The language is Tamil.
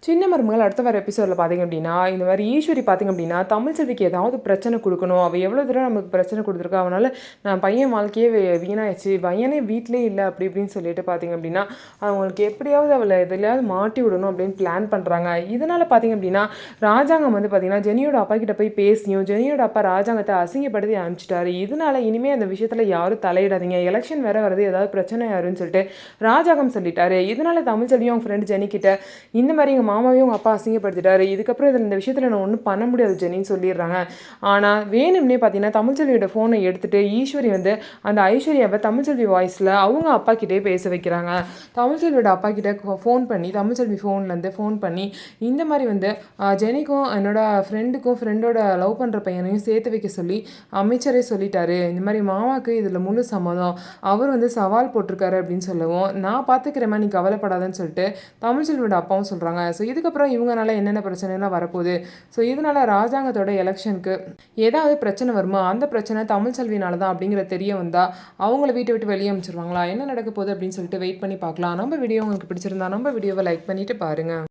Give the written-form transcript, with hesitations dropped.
சின்ன மருமகள் அடுத்த வர எபிசோடில் பார்த்திங்க அப்படின்னா, இந்த மாதிரி ஈஸ்வரி பார்த்திங்க அப்படின்னா, தமிழ்ச்செல்விக்கு ஏதாவது பிரச்சனை கொடுக்கணும். அவள் எவ்வளோ தூரம் நமக்கு பிரச்சனை கொடுத்துருக்கா, அவனால் நான் பையன் வாழ்க்கையே வீணாயிடுச்சு, பையனே வீட்டிலே இல்லை அப்படி இப்படின்னு சொல்லிட்டு பார்த்திங்க அப்படின்னா, அவங்களுக்கு எப்படியாவது அவளை எதுலையாவது மாட்டி விடணும் அப்படின்னு பிளான் பண்ணுறாங்க. இதனால் பார்த்திங்க அப்படின்னா, ராஜாங்கம் வந்து பார்த்திங்கன்னா ஜெனியோட அப்பா கிட்ட போய் பேசியும் ஜெனியோட அப்பா ராஜாங்கத்தை அசிங்கப்படுத்தி அனுப்பிச்சிட்டாரு. இதனால் இனிமேல் அந்த விஷயத்தில் யாரும் தலையிடாதீங்க, எலெக்ஷன் வேறு வருது, ஏதாவது பிரச்சனை யாருன்னு சொல்லிட்டு ராஜாங்கம் சொல்லிட்டாரு. இதனால் தமிழ்ச்செல்வியும் அவங்க ஃப்ரெண்டு ஜெனிக்கிட்ட இந்த மாதிரி எங்கள் மாமாவையும் உங்கள் அப்பா அசிங்கப்படுத்திட்டாரு, இதுக்கப்புறம் இதில் இந்த விஷயத்தில் நான் ஒன்றும் பண்ண முடியாது ஜெனின்னு சொல்லிடுறாங்க. ஆனால் வேணும்னே பார்த்தீங்கன்னா தமிழ்ச்செல்வியோட ஃபோனை எடுத்துகிட்டு ஈஸ்வரி வந்து அந்த ஐஸ்வர்யாவை தமிழ்ச்செல்வி வாய்ஸில் அவங்க அப்பா கிட்டே பேச வைக்கிறாங்க. தமிழ்ச்செல்வியோட அப்பா கிட்ட ஃபோன் பண்ணி தமிழ்ச்செல்வி ஃபோன்லேருந்து ஃபோன் பண்ணி இந்த மாதிரி வந்து ஜெனிக்கும் என்னோட ஃப்ரெண்டோட லவ் பண்ணுற பையனையும் சேர்த்து வைக்க சொல்லி அமைச்சரே சொல்லிட்டாரு. இந்த மாதிரி மாமாவுக்கு இதில் முழு சம்மதம், அவர் வந்து சவால் போட்டிருக்காரு அப்படின்னு சொல்லவும், நான் பார்த்துக்கிறேம்மா நீ கவலைப்படாதன்னு சொல்லிட்டு தமிழ்ச்செல்வியோட அப்பாவும் சொல்கிறாங்க. ஸோ இதுக்கப்புறம் இவங்கனால என்னென்ன பிரச்சனைலாம் வரப்போகுது, ஸோ இதனால் ராஜாங்கத்தோட எலெக்ஷனுக்கு ஏதாவது பிரச்சனை வருமா, அந்த பிரச்சனை தமிழ்ச்செல்வினால தான் அப்படிங்கிற தெரிய வந்தால் அவங்கள வீட்டை விட்டு வெளியே அமைச்சிருவாங்களா, என்ன நடக்க போகுது அப்படின்னு சொல்லிட்டு வெயிட் பண்ணி பார்க்கலாம். நம்ம வீடியோ உங்களுக்கு பிடிச்சிருந்தா நம்ம வீடியோவை லைக் பண்ணிவிட்டு பாருங்கள்.